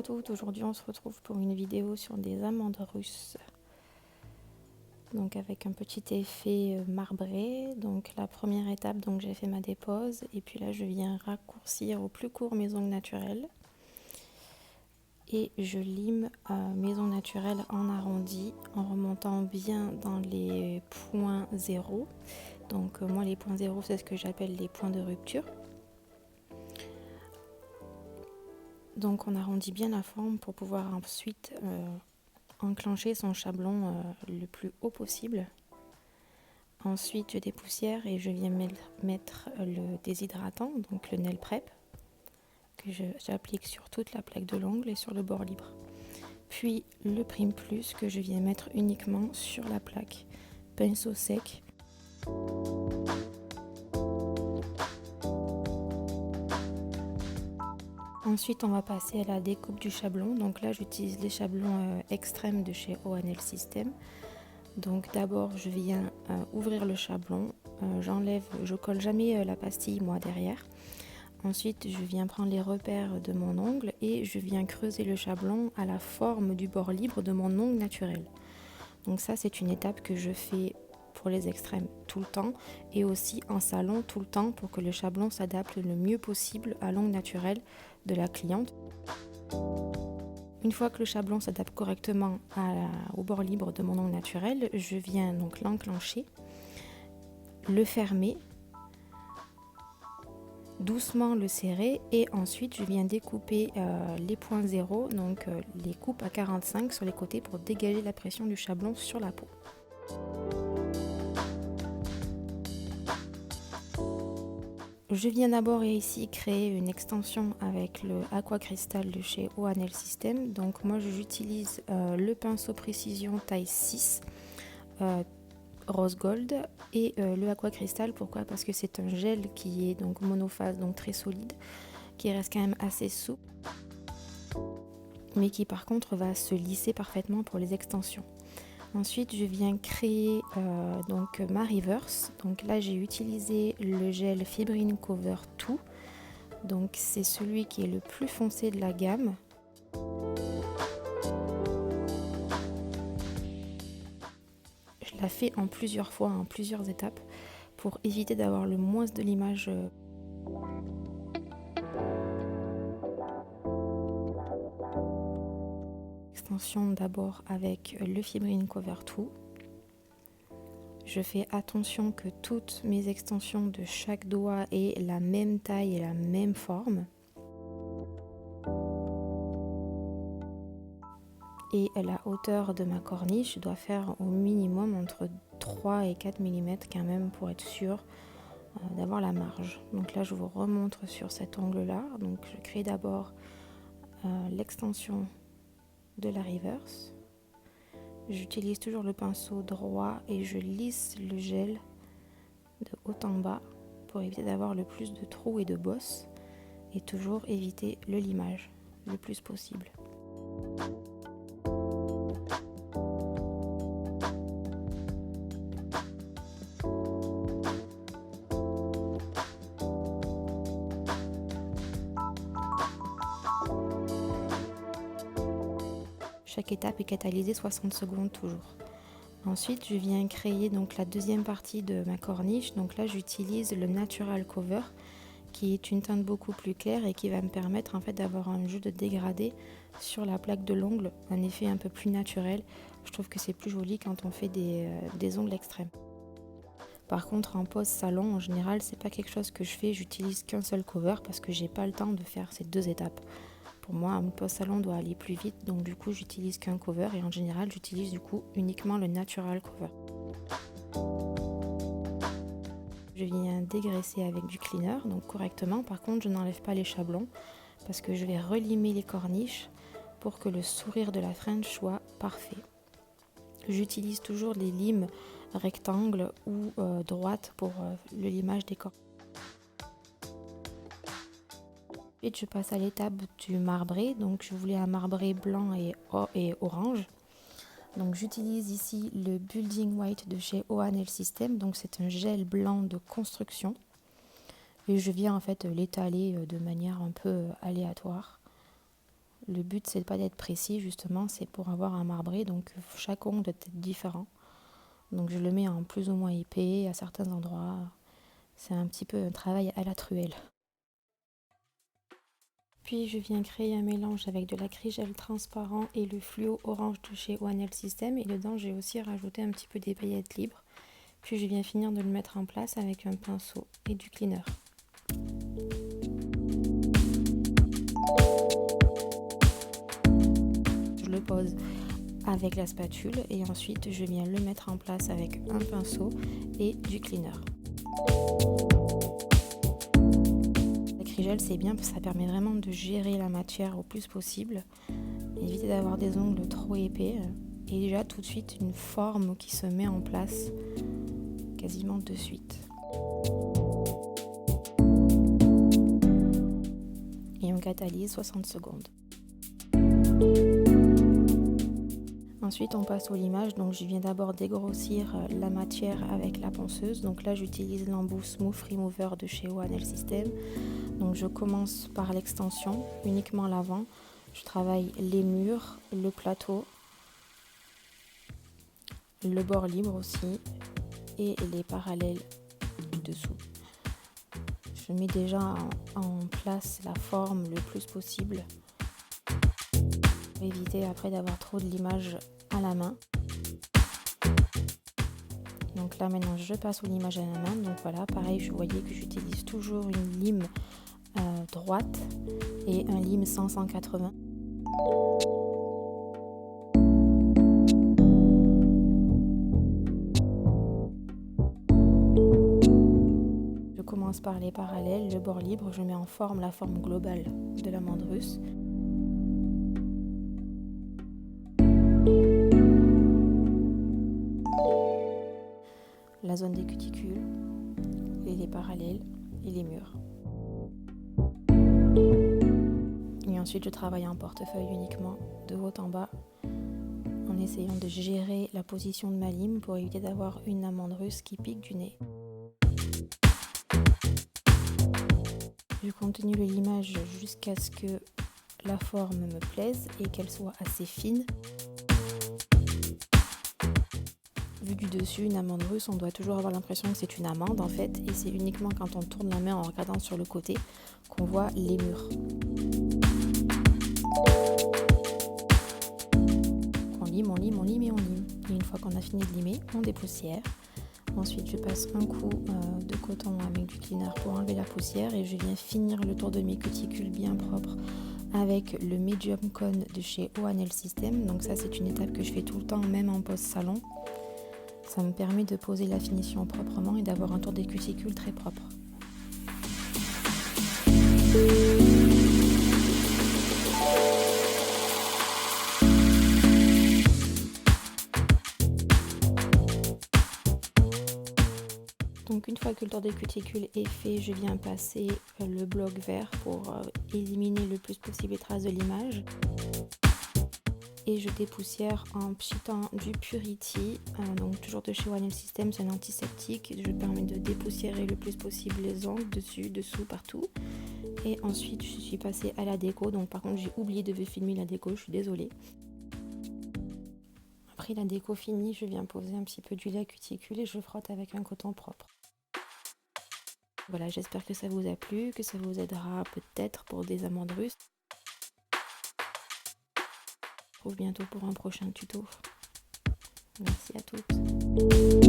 à toutes, aujourd'hui on se retrouve pour une vidéo sur des amandes russes. Donc avec un petit effet marbré. Donc la première étape, donc j'ai fait ma dépose et puis là je viens raccourcir au plus court mes ongles naturels. Et je lime mes ongles naturels en arrondi en remontant bien dans les points zéro. Donc moi les points zéro c'est ce que j'appelle les points de rupture. Donc on arrondit bien la forme pour pouvoir ensuite enclencher son chablon le plus haut possible. Ensuite je dépoussière et je viens mettre le déshydratant, donc le nail prep, que j'applique sur toute la plaque de l'ongle et sur le bord libre. Puis le prime plus que je viens mettre uniquement sur la plaque. Pinceau sec. Ensuite on va passer à la découpe du chablon. Donc là j'utilise les chablons extrêmes de chez O&L System. Donc d'abord je viens ouvrir le chablon, j'enlève, je colle jamais la pastille moi derrière. Ensuite je viens prendre les repères de mon ongle et je viens creuser le chablon à la forme du bord libre de mon ongle naturel. Donc ça c'est une étape que je fais pour les extrêmes tout le temps et aussi en salon tout le temps pour que le chablon s'adapte le mieux possible à l'ongle naturel de la cliente. Une fois que le chablon s'adapte correctement au bord libre de mon ongle naturel, je viens donc l'enclencher, le fermer, doucement le serrer et ensuite je viens découper les points zéro, donc les coupes à 45 sur les côtés pour dégager la pression du chablon sur la peau. Je viens d'abord ici créer une extension avec le Aqua Crystal de chez O&L System. Donc moi j'utilise le pinceau précision taille 6 rose gold et le Aqua Crystal. Pourquoi? Parce que c'est un gel qui est donc monophase, donc très solide, qui reste quand même assez souple, mais qui par contre va se lisser parfaitement pour les extensions. Ensuite je viens créer donc ma reverse. Donc là j'ai utilisé le gel Fibrine Cover 2. Donc c'est celui qui est le plus foncé de la gamme. Je la fais en plusieurs fois, en plusieurs étapes, pour éviter d'avoir le moins de l'image. Extension d'abord avec le Fibrine Cover 2. Je fais attention que toutes mes extensions de chaque doigt aient la même taille et la même forme. Et la hauteur de ma corniche doit faire au minimum entre 3 et 4 mm quand même pour être sûr d'avoir la marge. Donc là je vous remontre sur cet angle là. Donc je crée d'abord l'extension de la reverse. J'utilise toujours le pinceau droit et je lisse le gel de haut en bas pour éviter d'avoir le plus de trous et de bosses et toujours éviter le limage le plus possible. Chaque étape est catalysée 60 secondes toujours. Ensuite, je viens créer donc la deuxième partie de ma corniche. Donc là, j'utilise le Natural Cover, qui est une teinte beaucoup plus claire et qui va me permettre en fait d'avoir un jeu de dégradé sur la plaque de l'ongle, un effet un peu plus naturel. Je trouve que c'est plus joli quand on fait des ongles extrêmes. Par contre, en pose salon, en général, c'est pas quelque chose que je fais. J'utilise qu'un seul cover parce que j'ai pas le temps de faire ces deux étapes. Pour moi, une pose salon doit aller plus vite, donc du coup j'utilise qu'un cover et en général j'utilise du coup uniquement le Natural Cover. Je viens dégraisser avec du cleaner, donc correctement. Par contre, je n'enlève pas les chablons parce que je vais relimer les corniches pour que le sourire de la French soit parfait. J'utilise toujours des limes rectangles ou droites pour le limage des corniches. Ensuite, je passe à l'étape du marbré. Donc, je voulais un marbré blanc et orange. Donc, j'utilise ici le Building White de chez O&L System. Donc, c'est un gel blanc de construction. Et je viens en fait l'étaler de manière un peu aléatoire. Le but, c'est pas d'être précis, justement, c'est pour avoir un marbré, donc chaque ongle doit être différent. Donc je le mets en plus ou moins épais à certains endroits. C'est un petit peu un travail à la truelle. Puis je viens créer un mélange avec de l'acrygel transparent et le fluo orange de chez O&L System. Et dedans, j'ai aussi rajouté un petit peu des paillettes libres. Puis je viens finir de le mettre en place avec un pinceau et du cleaner. Je le pose avec la spatule et ensuite je viens le mettre en place avec un pinceau et du cleaner. L'acrygel, c'est bien parce que ça permet vraiment de gérer la matière au plus possible, éviter d'avoir des ongles trop épais et déjà tout de suite une forme qui se met en place quasiment de suite. Et on catalyse 60 secondes. Ensuite, on passe au limage. Donc, je viens d'abord dégrossir la matière avec la ponceuse. Donc là, j'utilise l'embout Smooth Remover de chez O&L System. Donc, je commence par l'extension, uniquement l'avant. Je travaille les murs, le plateau, le bord libre aussi et les parallèles du dessous. Je mets déjà en place la forme le plus possible pour éviter après d'avoir trop de limage à la main. Donc là maintenant je passe au limage à la main. Donc voilà, pareil, je voyais que j'utilise toujours une lime droite et un lime 100-180. Je commence par les parallèles, le bord libre, je mets en forme la forme globale de l'amande russe. La zone des cuticules, et les parallèles et les murs. Et ensuite je travaille en portefeuille uniquement, de haut en bas, en essayant de gérer la position de ma lime pour éviter d'avoir une amande russe qui pique du nez. Je continue le limage jusqu'à ce que la forme me plaise et qu'elle soit assez fine. Vu du dessus, une amande russe, on doit toujours avoir l'impression que c'est une amande en fait, et c'est uniquement quand on tourne la main en regardant sur le côté qu'on voit les murs. On lime, on lime, on lime et on lime. Et une fois qu'on a fini de limer, on dépoussière. Ensuite, je passe un coup de coton avec du cleaner pour enlever la poussière et je viens finir le tour de mes cuticules bien propres avec le Medium Cone de chez O&L System. Donc ça, c'est une étape que je fais tout le temps, même en pose salon. Ça me permet de poser la finition proprement et d'avoir un tour des cuticules très propre. Donc une fois que le tour des cuticules est fait, je viens passer le bloc vert pour éliminer le plus possible les traces de limage. Et je dépoussière en pchitant du Purity, donc toujours de chez O&L System, c'est un antiseptique. Je permets de dépoussiérer le plus possible les ongles, dessus, dessous, partout. Et ensuite je suis passée à la déco, donc par contre j'ai oublié de filmer la déco, je suis désolée. Après la déco finie, je viens poser un petit peu d'huile à cuticule et je frotte avec un coton propre. Voilà, j'espère que ça vous a plu, que ça vous aidera peut-être pour des amandes russes. On se retrouve bientôt pour un prochain tuto. Merci à toutes.